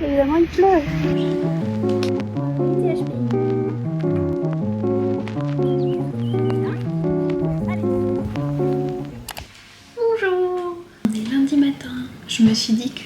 Évidemment, il pleut. Bonjour. On est lundi matin. Je me suis dit que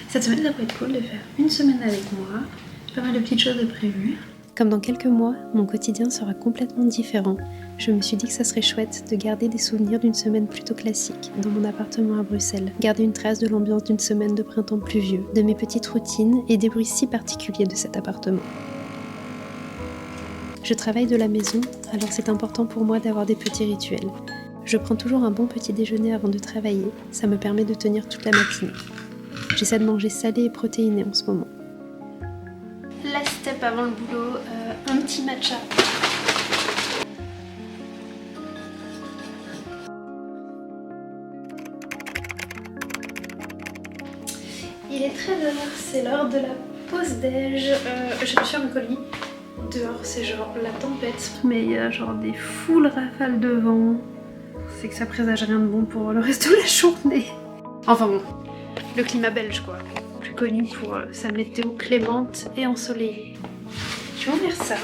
cette semaine, ça pourrait être cool de faire une semaine avec moi. J'ai pas mal de petites choses de prévues. Comme dans quelques mois, mon quotidien sera complètement différent. Je me suis dit que ça serait chouette de garder des souvenirs d'une semaine plutôt classique dans mon appartement à Bruxelles. Garder une trace de l'ambiance d'une semaine de printemps pluvieux, de mes petites routines et des bruits si particuliers de cet appartement. Je travaille de la maison, alors c'est important pour moi d'avoir des petits rituels. Je prends toujours un bon petit déjeuner avant de travailler, ça me permet de tenir toute la matinée. J'essaie de manger salé et protéiné en ce moment. Last step avant le boulot, un petit matcha. Il est 13h, c'est l'heure de la pause déj. Je me suis un colis. Dehors, c'est genre la tempête. Mais il y a genre des foules rafales de vent. C'est que ça présage rien de bon pour le reste de la journée. Enfin bon, le climat belge quoi. Plus connu pour sa météo clémente et ensoleillée. Je vais ouvrir ça.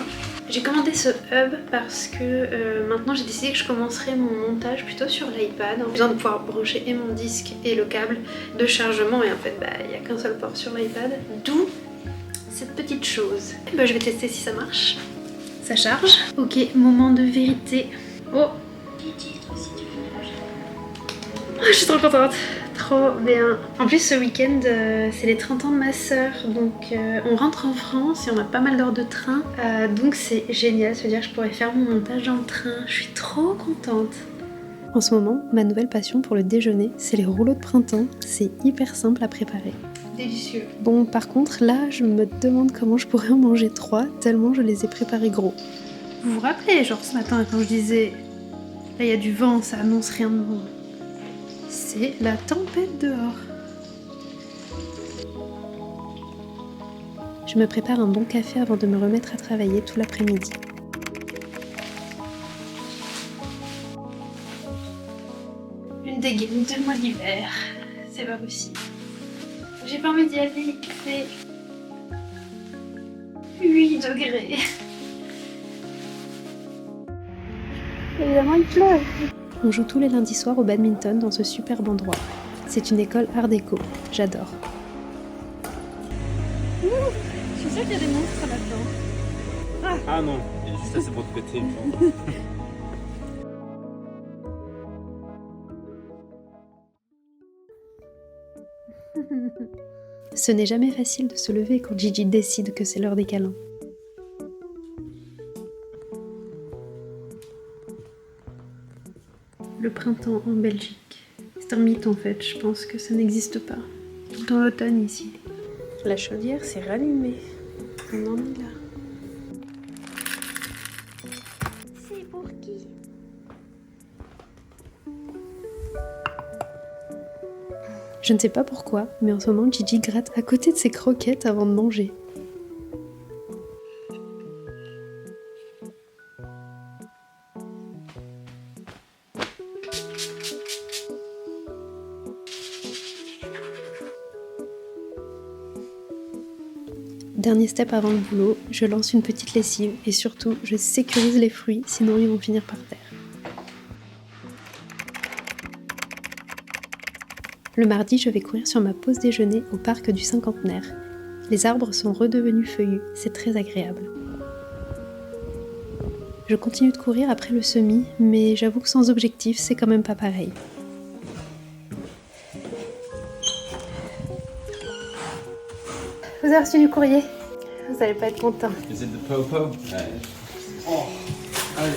J'ai commandé ce hub parce que maintenant j'ai décidé que je commencerai mon montage plutôt sur l'iPad. J'ai besoin de pouvoir brancher et mon disque et le câble de chargement et en fait il n'y a qu'un seul port sur l'iPad. D'où cette petite chose. Je vais tester si ça marche. Ça charge. Ok, moment de vérité. Oh, je suis trop contente. Trop bien. En plus ce week-end c'est les 30 ans de ma sœur, donc on rentre en France et on a pas mal d'heures de train, donc c'est génial, se dire que je pourrais faire mon montage dans le train. Je suis trop contente. En ce moment, ma nouvelle passion pour le déjeuner, c'est les rouleaux de printemps. C'est hyper simple à préparer. Délicieux. Bon, par contre, là, je me demande comment je pourrais en manger 3, tellement je les ai préparés gros. Vous vous rappelez, genre ce matin, quand je disais là, il y a du vent, ça annonce rien de bon. C'est la tempête dehors. Je me prépare un bon café avant de me remettre à travailler tout l'après-midi. Une dégaine de moi l'hiver, c'est pas possible. J'ai pas envie d'y aller, il fait 8 degrés. Évidemment, il pleut. On joue tous les lundis soirs au badminton dans ce superbe endroit. C'est une école art déco, j'adore. Je suis sûre qu'il y a des monstres là-dedans. Ah non, il est juste assez pour de côté. Ce n'est jamais facile de se lever quand Gigi décide que c'est l'heure des câlins. Le printemps en Belgique. C'est un mythe en fait, je pense que ça n'existe pas. Tout le temps l'automne ici. La chaudière s'est rallumée. On en est là. C'est pour qui? Je ne sais pas pourquoi, mais en ce moment Gigi gratte à côté de ses croquettes avant de manger. Dernier step avant le boulot, je lance une petite lessive et surtout je sécurise les fruits, sinon ils vont finir par terre. Le mardi, je vais courir sur ma pause déjeuner au parc du Cinquantenaire. Les arbres sont redevenus feuillus, c'est très agréable. Je continue de courir après le semis, mais j'avoue que sans objectif, c'est quand même pas pareil. Vous avez reçu du courrier? Vous allez pas être content. Is it the Popo? Oh, allez.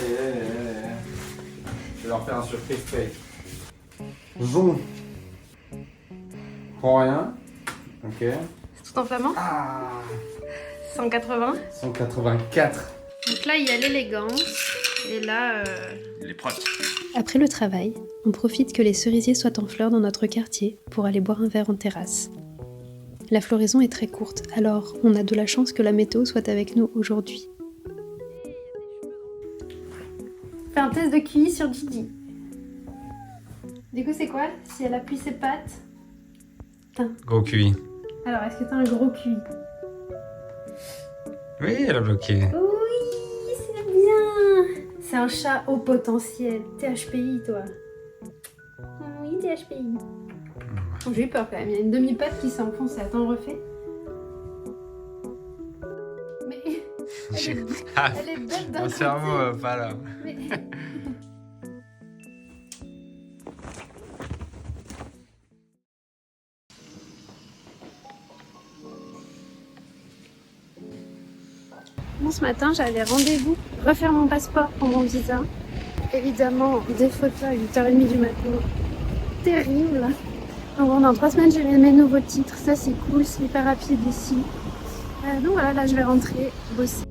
Je vais leur faire un surprise fake. Bon. Pour rien. Ok. C'est tout en flamand? Ah, 180. 184. Donc là, il y a l'élégance. Et là... Les protes. Après le travail, on profite que les cerisiers soient en fleurs dans notre quartier pour aller boire un verre en terrasse. La floraison est très courte, alors on a de la chance que la météo soit avec nous aujourd'hui. Fais un test de QI sur Gigi. Du coup, c'est quoi? Si elle appuie ses pattes... Gros QI. Alors, est-ce que t'as un gros QI? Oui, elle a bloqué. Oui, c'est bien. C'est un chat au potentiel. THPI, toi. Oui, THPI. Oh, j'ai eu peur quand même. Il y a une demi-patte qui s'est enfoncée. Attends, on refait. Mais elle est bête d'un Mon côté. cerveau, pas là. Mais... Bon, ce matin, j'avais rendez-vous pour refaire mon passeport pour mon visa. Évidemment, des photos à 8h30 du matin. Terrible. Donc bon, dans 3 semaines, j'ai mes nouveaux titres. Ça, c'est cool, c'est hyper rapide ici. Donc voilà, là, je vais rentrer bosser.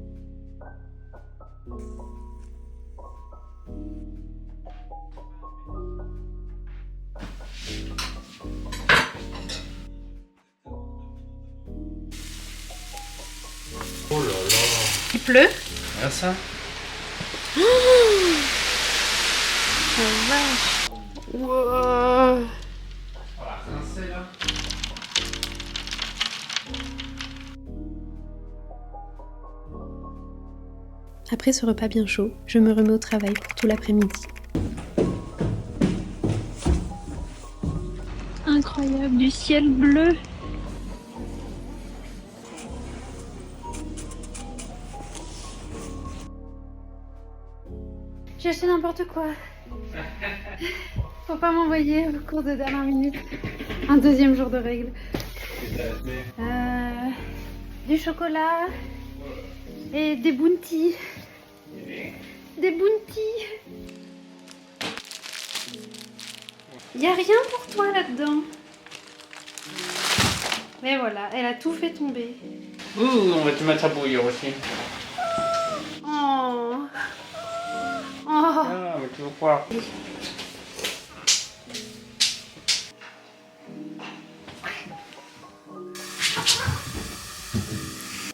Oh là là. Il pleut. Regarde ça. Oh vache. Wow. Voilà, rincé là. Après ce repas bien chaud, je me remets au travail pour tout l'après-midi. Incroyable, du ciel bleu. J'ai acheté n'importe quoi. Faut pas m'envoyer au cours de dernière minute. Un deuxième jour de règle. Du chocolat et des bounties. Des bounties. Y a rien pour toi là-dedans. Mais voilà, elle a tout fait tomber. Ouh, on va te mettre à bouillir aussi. Oh. Oh. Ah, mais tu veux quoi?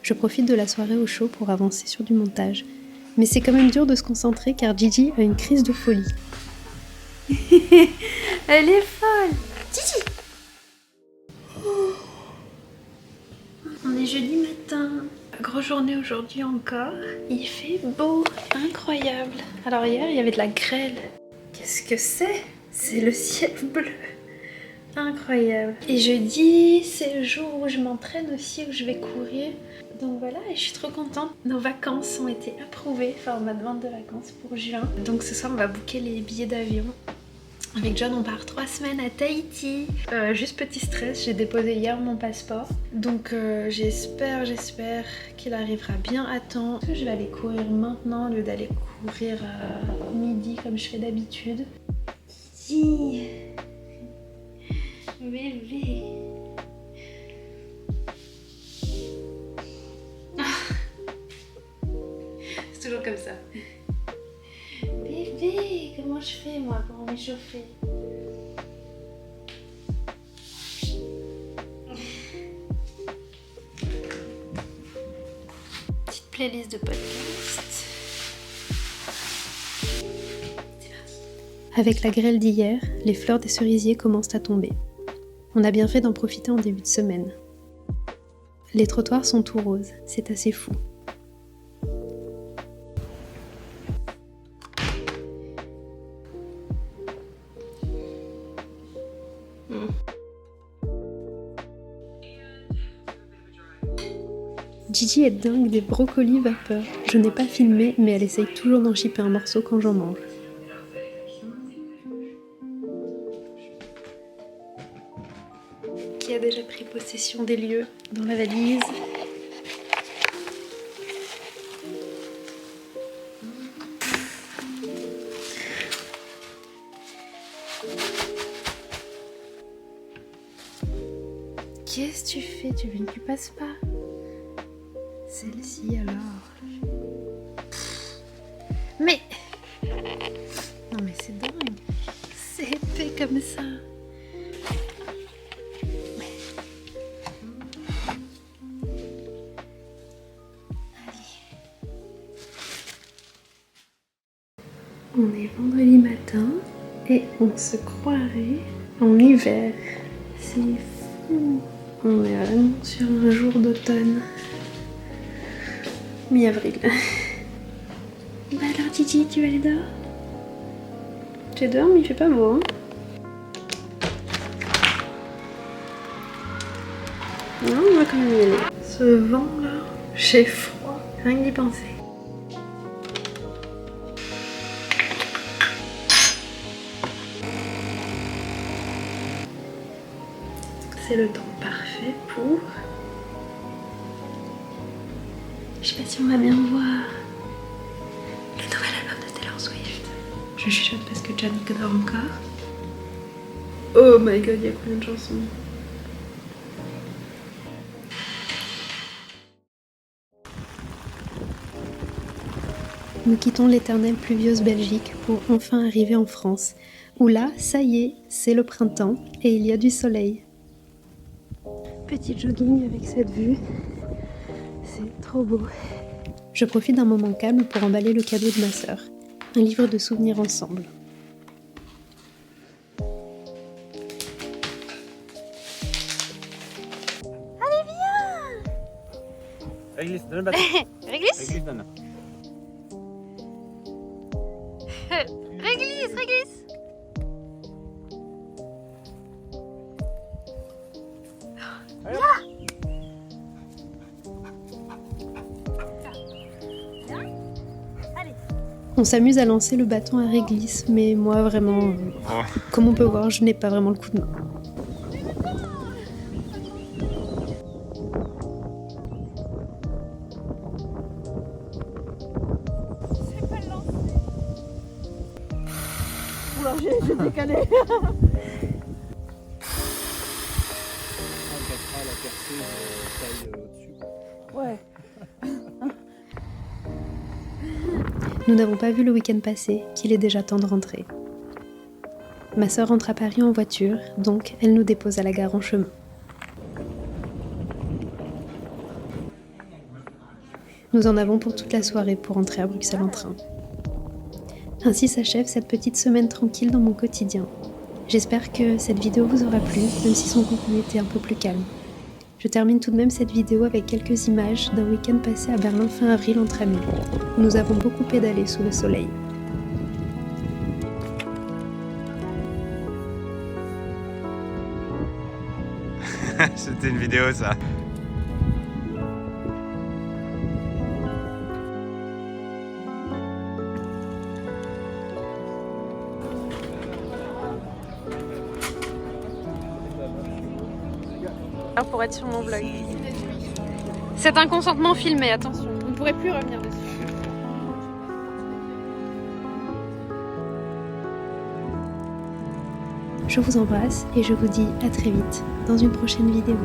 Je profite de la soirée au chaud pour avancer sur du montage. Mais c'est quand même dur de se concentrer car Gigi a une crise de folie. Elle est folle! Gigi! On est jeudi matin. Grosse journée aujourd'hui encore. Il fait beau, incroyable. Alors hier, il y avait de la grêle. Qu'est-ce que c'est? C'est le ciel bleu. Incroyable. Et jeudi, c'est le jour où je m'entraîne aussi, où je vais courir. Donc voilà, et je suis trop contente. Nos vacances ont été approuvées, enfin ma demande de vacances pour juin. Donc ce soir, on va booker les billets d'avion. Avec John, on part 3 semaines à Tahiti. Juste petit stress, j'ai déposé hier mon passeport. Donc j'espère qu'il arrivera bien à temps. Je vais aller courir maintenant au lieu d'aller courir à midi comme je fais d'habitude. Gigi, bébé. C'est toujours comme ça. Bébé, comment je fais moi pour m'échauffer? Petite playlist de podcast. Avec la grêle d'hier, les fleurs des cerisiers commencent à tomber. On a bien fait d'en profiter en début de semaine. Les trottoirs sont tout roses, c'est assez fou. Gigi est dingue des brocolis vapeur. Je n'ai pas filmé, mais elle essaye toujours d'en chipper un morceau quand j'en mange. Qui a déjà pris possession des lieux dans la valise? Qu'est-ce que tu fais? Tu veux que tu passes pas? Celle-ci alors. Mais... Non mais c'est dingue. C'est épais comme ça. On est vendredi matin et on se croirait en hiver. C'est fou. On est vraiment sur un jour d'automne. Mi-avril. Bah alors Titi, tu vas aller dehors? Tu es dehors mais il fait pas beau hein? Non, on va quand même y aller. Ce vent là, j'ai froid, rien que d'y penser. C'est le temps parfait pour... Je sais pas si on va bien voir le nouvel album de Taylor Swift. Je chuchote parce que John dort encore. Oh my god, il y a combien de chansons? Nous quittons l'éternelle pluvieuse Belgique pour enfin arriver en France, où là, ça y est, c'est le printemps et il y a du soleil. Petit jogging avec cette vue, c'est trop beau. Je profite d'un moment calme pour emballer le cadeau de ma sœur, un livre de souvenirs ensemble. Allez, viens! Réglisse, donne le bâton. Réglisse? Réglisse, donne. Réglisse, réglisse! On s'amuse à lancer le bâton à réglisse, mais moi vraiment, comme on peut voir, je n'ai pas vraiment le coup de main. Oula, j'ai décalé. Ouais. Nous n'avons pas vu le week-end passé, qu'il est déjà temps de rentrer. Ma sœur rentre à Paris en voiture, donc elle nous dépose à la gare en chemin. Nous en avons pour toute la soirée pour rentrer à Bruxelles en train. Ainsi s'achève cette petite semaine tranquille dans mon quotidien. J'espère que cette vidéo vous aura plu, même si son contenu était un peu plus calme. Je termine tout de même cette vidéo avec quelques images d'un week-end passé à Berlin fin avril entre amis, où nous avons beaucoup pédalé sous le soleil. C'était une vidéo ça. Pour être sur mon vlog. C'est un consentement filmé, attention, on ne pourrait plus revenir dessus. Je vous embrasse et je vous dis à très vite dans une prochaine vidéo.